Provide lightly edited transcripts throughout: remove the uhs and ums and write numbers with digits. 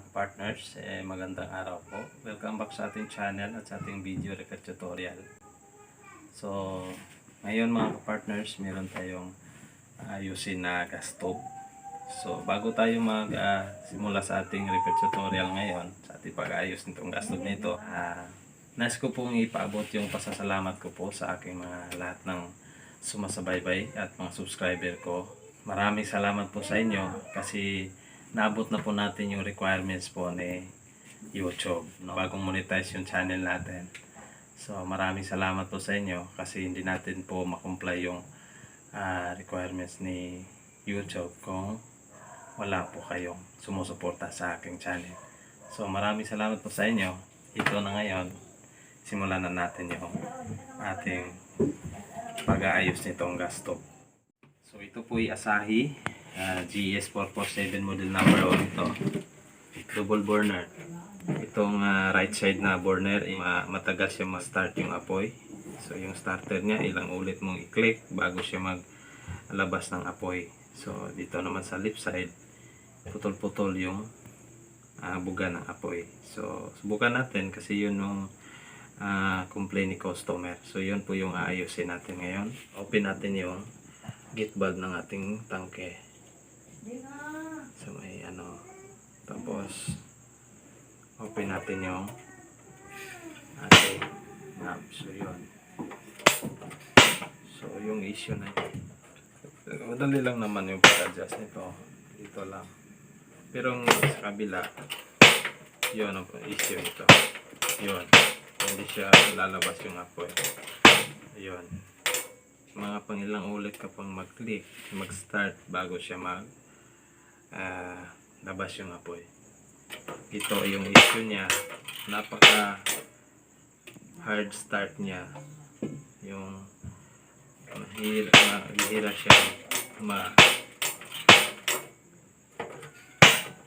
mga partners, magandang araw po. Welcome back sa ating channel at sa ating video repair tutorial. So, ngayon mga partners, meron tayong ayusin na gas stove. So, bago tayo simula sa ating repair tutorial ngayon, sa ating pag-ayos nitong gas stove nito, nais ko pong ipaabot yung pasasalamat ko po sa aking mga lahat ng sumasabay-bay at mga subscriber ko. Maraming salamat po sa inyo kasi naabot na po natin yung requirements po ni YouTube, no? Bagong monetize yung channel natin. So maraming salamat po sa inyo kasi hindi natin po makomply yung requirements ni YouTube kung wala po kayong sumusuporta sa aking channel. So maraming salamat po sa inyo. Ito na ngayon, simulan na natin yung ating pag-aayos nitong gas stove. So ito po ay Asahi GS447 model number 1 ito. Double burner. Itong right side na burner, matagal siya ma-start yung apoy. So yung starter niya, ilang ulit mong i-click bago siya maglabas ng apoy. So dito naman sa left side, putol-putol yung buga ng apoy. So subukan natin kasi yun yung complaint ni customer. So yun po yung aayusin natin ngayon. Open natin yung gate valve ng ating tangke. So may tapos open natin yung ating knob. So yun. So yung issue na yun, madali lang naman yung pag-adjust nito. Dito lang. Pero sa kabila, yun ang issue nito. Yun. Hindi siya lalabas yung apoy. Yun. Mga pangilang ulit ka pang mag-click, mag-start bago siya labas yung apoy. Ito yung issue niya, napaka hard start niya, yung mahira siya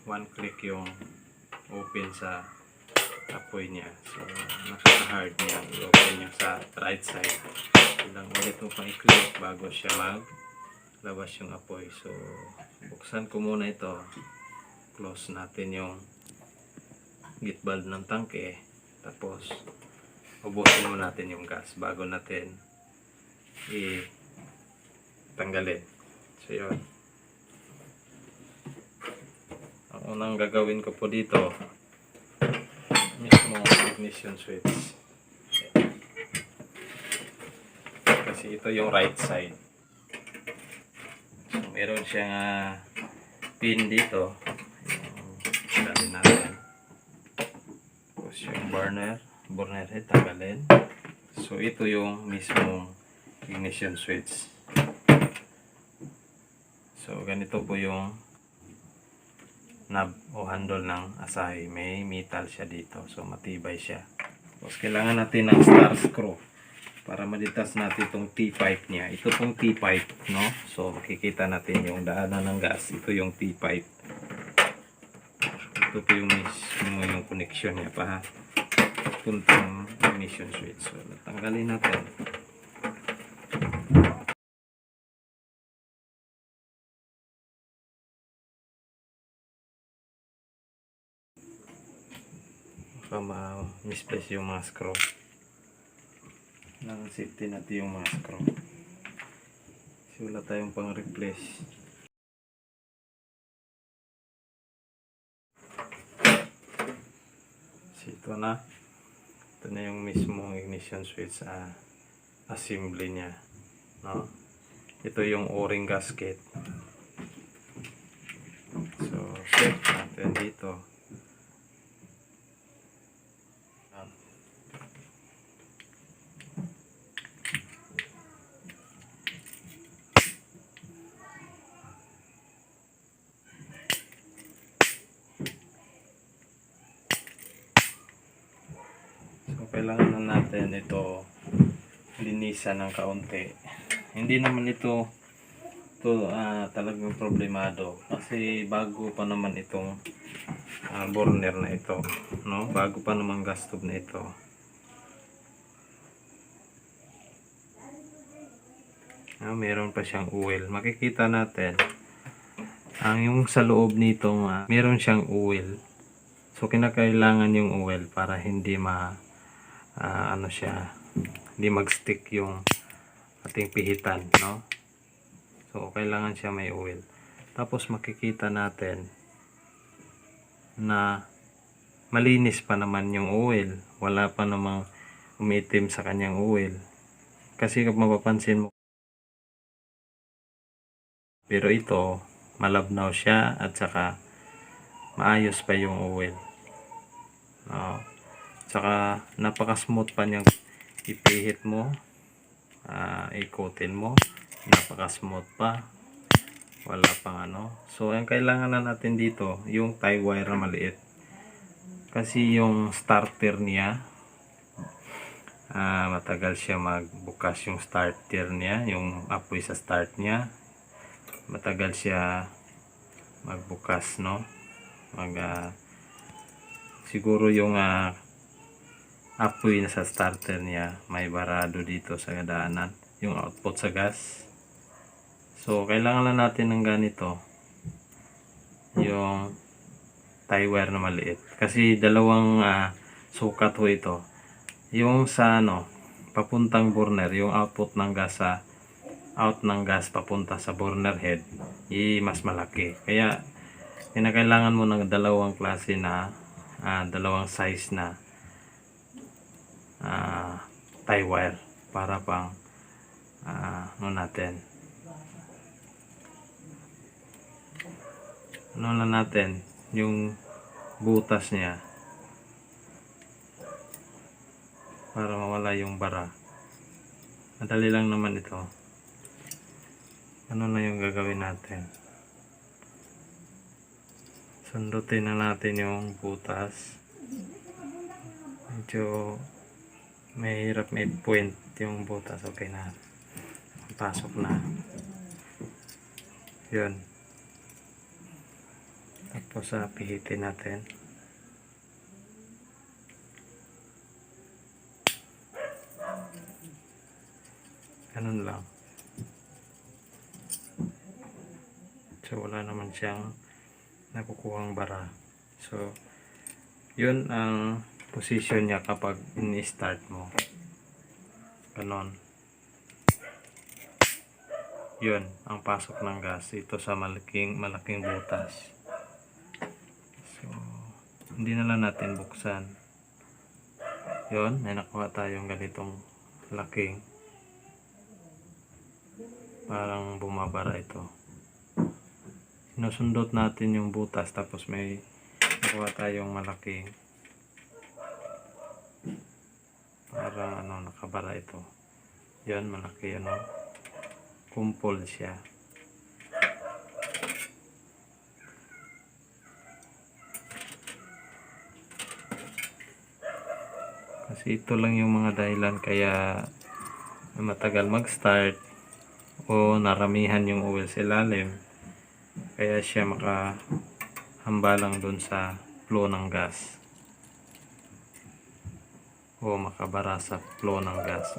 one click yung open sa apoy niya. So napaka hard niya i-open yung sa right side. Ilang ulit mo pang i-click bago siya maglabas yung apoy. So buksan ko muna ito, close natin yung gate valve ng tangke, tapos ubusin mo natin yung gas bago natin tanggalin. So yun, ang unang gagawin ko po dito, mismo ignition switch, kasi ito yung right side. So meron siyang pin dito, tanggalin natin. Tapos yung burner head tanggalin. So ito yung mismong ignition switch. So ganito po yung knob o handle ng Asahi. May metal siya dito, so matibay siya. Tapos kailangan natin ng star screw para maditas natin itong T-pipe niya. Ito pong T-pipe, no? So makikita natin yung daanan ng gas. Ito yung T-pipe. Ito po yung mismo yung connection niya pa puntang ignition switch. So natanggalin natin. Baka ma-misplace yung mga screw. Nang safety natin yung mga screw. So wala tayong pang replace. So ito na yung mismong ignition switch assembly niya, no? Ito yung o-ring gasket. So set natin dito. So kailangan na natin ito linisan ng kaunti. Hindi naman ito talagang problemado kasi bago pa naman itong burner na ito, no? Bago pa naman gas stove na ito. Meron pa siyang oil. Makikita natin ang yung sa loob nito meron siyang oil So kinakailangan yung oil para hindi ano siya, hindi mag-stick yung ating pihitan, no? So kailangan siya may oil. Tapos makikita natin na malinis pa naman yung oil, wala pa namang umitim sa kanyang oil. Kasi kung mapapansin mo, pero ito malabnaw siya at saka maayos pa yung oil. Tsaka napaka-smooth pa niyang ipihit mo, ikutin mo, napaka-smooth pa, wala pang ano. So ang kailangan na natin dito yung tie wire na maliit, kasi yung starter niya matagal siya magbukas. Yung starter niya, yung apoy sa start niya, matagal siya magbukas, no? Siguro yung apoy na sa starter niya may barado dito sa daanan, yung output sa gas. So kailangan lang natin ng ganito, yung tie wire na maliit, kasi dalawang sukat ho ito. Yung sa papuntang burner, yung output ng gas papunta sa burner head, mas malaki. Kaya kinakailangan mo ng dalawang klase na dalawang size na tie wire para pang natin yung butas niya para mawala yung bara. Madali lang naman ito. Ano na yung gagawin natin? Sundutin na natin yung butas. Medyo mahirap, may point yung butas. Okay na, pasok na yun. Tapos pihitin natin. Ganun lang. So wala naman siyang nakukuhang bara. So yun ang position niya kapag in-start mo. Ganon. Yun ang pasok ng gas. Ito sa malaking butas. So hindi na lang natin buksan. Yun, may nakuha tayong ganitong laking, parang bumabara ito. Sinusundot natin yung butas, tapos may nakuha tayong malaki, parang nakabara ito. Yan, malaki kumpol siya. Kasi ito lang yung mga dahilan kaya matagal mag-start o naramihan yung oil sa ilalim, kaya siya makahambalang dun sa flow ng gas o makabara sa flow ng gas.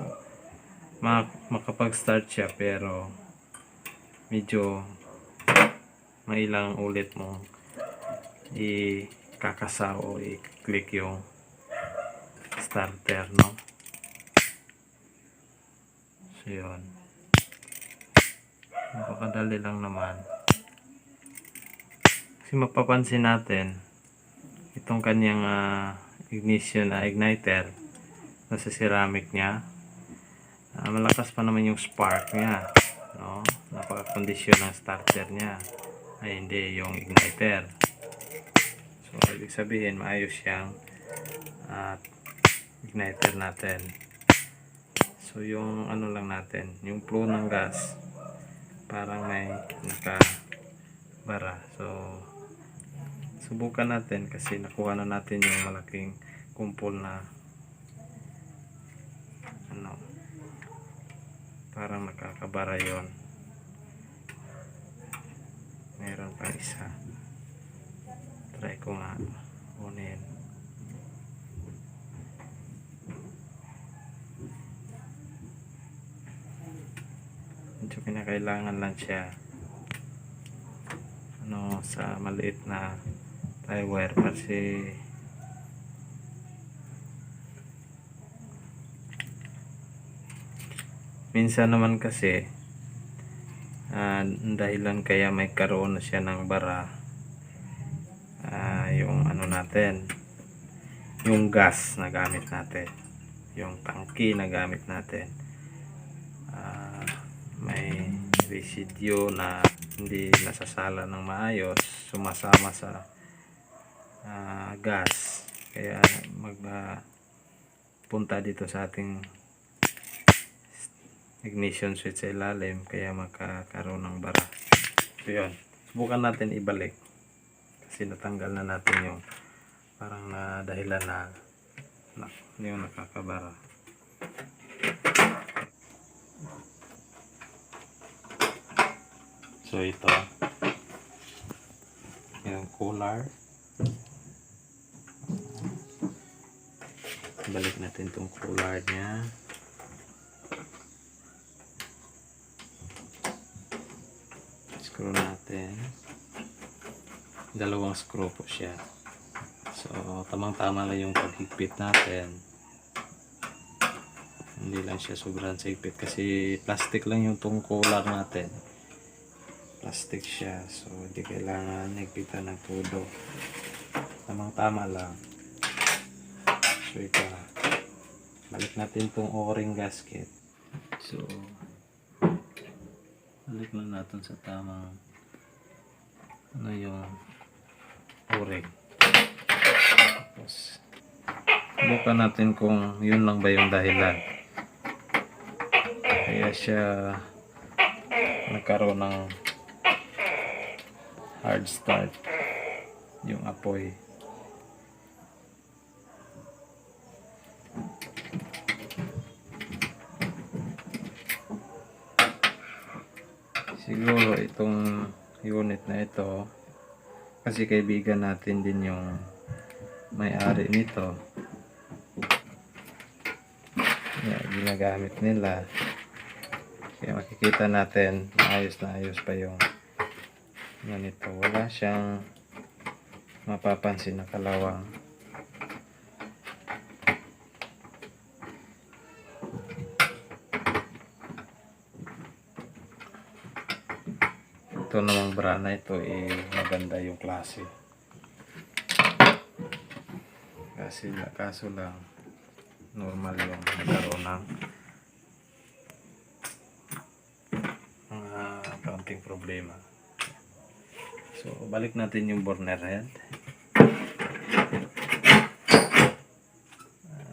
Makapag-start siya pero medyo mailang ulit mo ikakasa o i-click yung starter, no? So yun, napakadali lang naman. Kasi mapapansin natin itong kanyang igniter sa ceramic niya, malakas pa naman yung spark niya, no? Napaka-kondisyon ng starter niya, ay hindi yung igniter. So ibig sabihin maayos siyang igniter natin. So yung lang natin, yung flow ng gas parang may nakabara. So subukan natin, kasi nakuha na natin yung malaking kumpol na parang nakakabara yon. Meron pa isa, try ko nga kunin. Medyo kinakailangan lang siya sa maliit na tie wire kasi minsan naman kasi dahilan kaya may karoon na siya ng bara, yung ano natin, yung gas na gamit natin, yung tangki na gamit natin, may residue na hindi nasasala ng maayos, sumasama sa gas, kaya punta dito sa ating ignition switch sa ilalim, kaya magkakaroon ng bara. So yun, subukan natin ibalik kasi natanggal na natin yung parang na dahilan na yung nakakabara. So ito yung cooler, balik natin itong cooler nya. Screw natin, dalawang screw po siya, so tamang tama lang yung paghigpit natin, hindi lang siya sobrang higpit kasi plastic lang yung tong cooler natin, plastic siya, so hindi kailangan higpitan ng todo, tamang tama lang. So ito, balik natin tong o-ring gasket, so balik lang natin sa tamang ano yung o-ring. Tapos bukan natin kung yun lang ba yung dahilan kaya siya nagkaroon ng hard start yung apoy. Siguro itong unit na ito kasi kaibigan natin din yung may-ari nito, ginagamit nila, kaya makikita natin ayos na ayos pa yung ganito, wala siyang mapapansin na kalawang. Ito namang brana ito maganda yung klase, kaso lang normal yung nagkaroon ng mga kaunting problema. So balik natin yung burner head,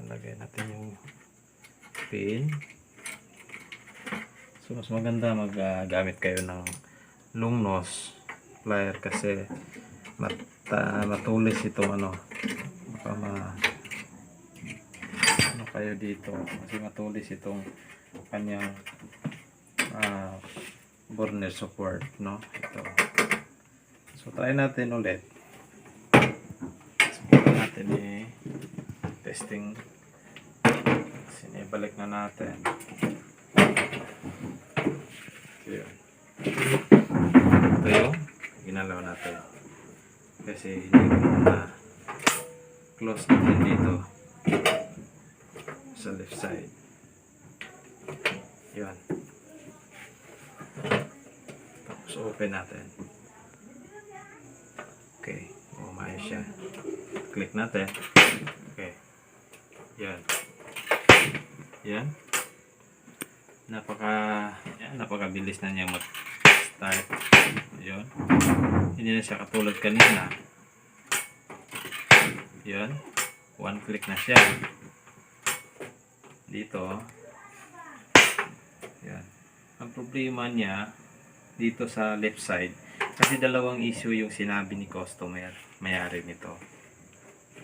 lagay natin yung pin. So mas maganda gamit kayo ng long nose plier kasi matulis itong ano kayo dito kasi matulis itong kanyang burner support, no? Ito. So try natin ulit, subukan natin testing, sinibalik na natin. So yun, ito yung ginalaw natin kasi hindi ko na close natin dito sa left side. Yan, tapos open natin. Okay, umayos siya, click natin. Okay, yan napakabilis na niya mag-start. Yun, hindi na siya katulad kanina. Yun, one click na siya dito. Yan, ang problema niya dito sa left side kasi dalawang issue yung sinabi ni customer, may-ari nito.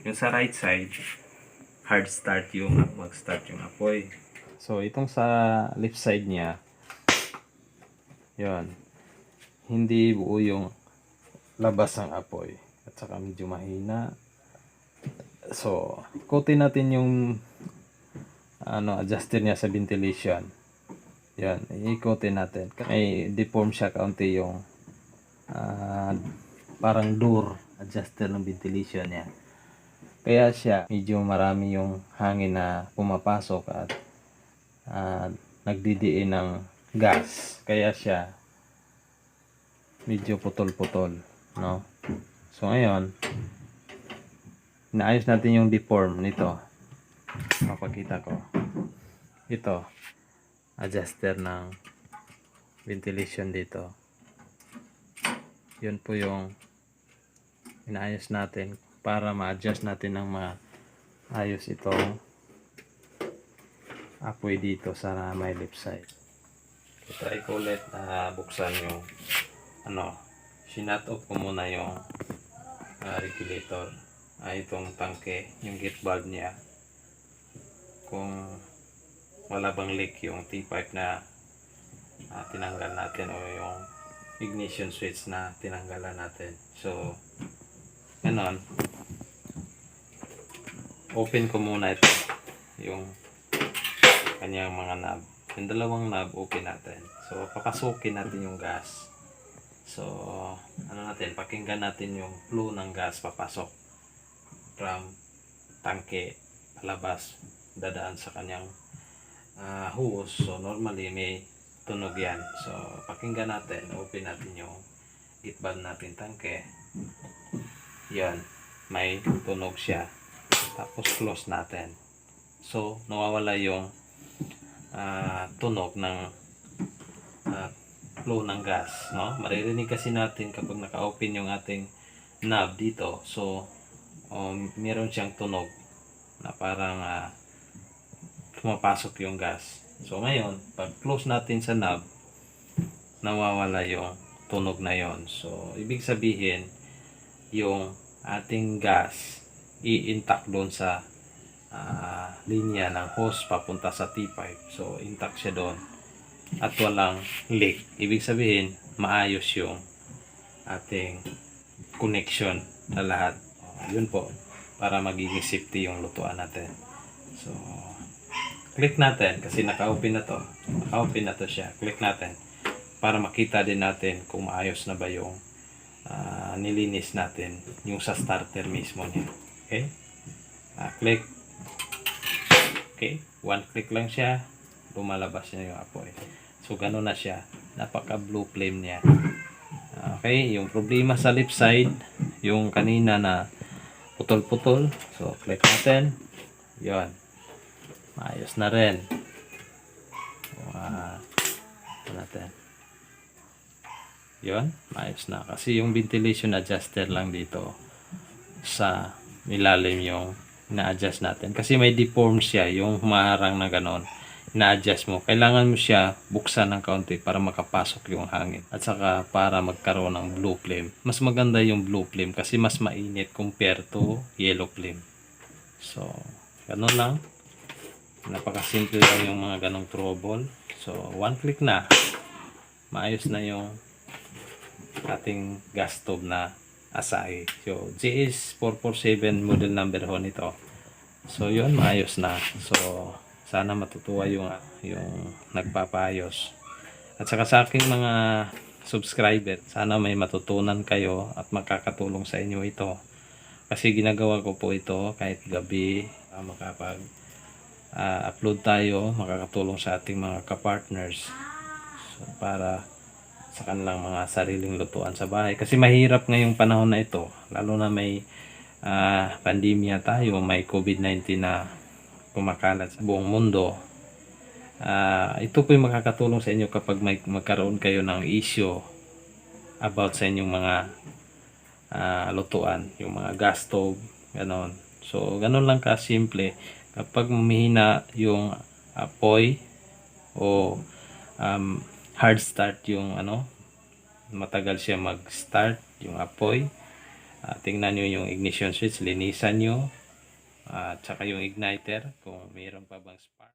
Yung sa right side, hard start yung mag-start yung apoy. So itong sa left side niya, yan, hindi buo yung labas ng apoy at saka medyo mahina. So ikutin natin yung adjuster niya sa ventilation. Yan, ikutin natin. May deform siya kaunti yung parang door adjuster ng ventilation niya. Kaya siya medyo marami yung hangin na pumapasok at nagdidiin ng gas. Kaya siya medyo putol-putol, no? So ngayon, inaayos natin yung deform nito. Mapakita ko. Ito, adjuster ng ventilation dito. Yun po yung inaayos natin para ma-adjust natin ng maayos itong apoy dito sa may left side. Try ko ulit na buksan yung sinut off ko muna yung regulator, itong tangke, yung gate valve niya, kung wala bang leak yung T-pipe na tinanggal natin o yung ignition switch na tinanggalan natin. So ganon, open ko muna ito, yung kanyang mga knob, yung dalawang knob open natin. So papasukin natin yung gas. So pakinggan natin yung flow ng gas papasok from tangke palabas, dadaan sa kanyang hose. So normally may tunog yan. So pakinggan natin, open natin yung gate valve natin tangke. Yan, may tunog siya. Tapos close natin. So nawawala yung tunog ng flow ng gas, no? Maririnig kasi natin kapag naka-open yung ating knob dito. So meron siyang tunog na parang pumapasok yung gas. So ngayon, pag close natin sa knob, nawawala yung tunog na yon. So ibig sabihin, yung ating gas i-intact doon sa linya ng hose papunta sa T-pipe. So intact siya doon at walang leak. Ibig sabihin, maayos yung ating connection na lahat. Yun po, para magiging safety yung lutuan natin. So click natin kasi naka-open na to. Naka-open na to siya. Click natin para makita din natin kung maayos na ba yung nilinis natin yung sa starter mismo niya. Okay? Click. Okay, one click lang siya, lumalabas niya yung apoy. So ganun na siya, napaka blue flame niya. Okay, yung problema sa left side, yung kanina na putol-putol, so click natin, yon, maayos na rin. Natin. Yon, maayos na. Kasi yung ventilation adjuster lang dito sa ilalim yung na-adjust natin. Kasi may deform siya, yung humaharang na ganon. Na-adjust mo. Kailangan mo siya buksan ng kaunti para makapasok yung hangin. At saka para magkaroon ng blue flame. Mas maganda yung blue flame kasi mas mainit compare to yellow flame. So, ganon lang. Napakasimple lang yung mga ganong trouble. So, one click na. Maayos na yung ating gas stove na Asahi. So, GS447 model number ho nito. So, yun, maayos na. So, sana matutuwa yung nagpapayos. At saka sa aking mga subscriber, sana may matutunan kayo at makakatulong sa inyo ito. Kasi ginagawa ko po ito kahit gabi, makapag upload tayo, makakatulong sa ating mga kapartners. So, para sa kanilang mga sariling lutuan sa bahay. Kasi mahirap ngayong panahon na ito, lalo na may pandemya tayo, may COVID-19 na kumakalat sa buong mundo. Ito po yung makakatulong sa inyo kapag magkaroon kayo ng issue about sa inyong mga lutuan, yung mga gas stove, ganon. So, ganon lang ka-simple. Kapag mahina yung apoy o hard start yung matagal siya mag-start yung apoy, tingnan nyo yung ignition switch, linisan nyo, at saka yung igniter kung mayroon pa bang spark.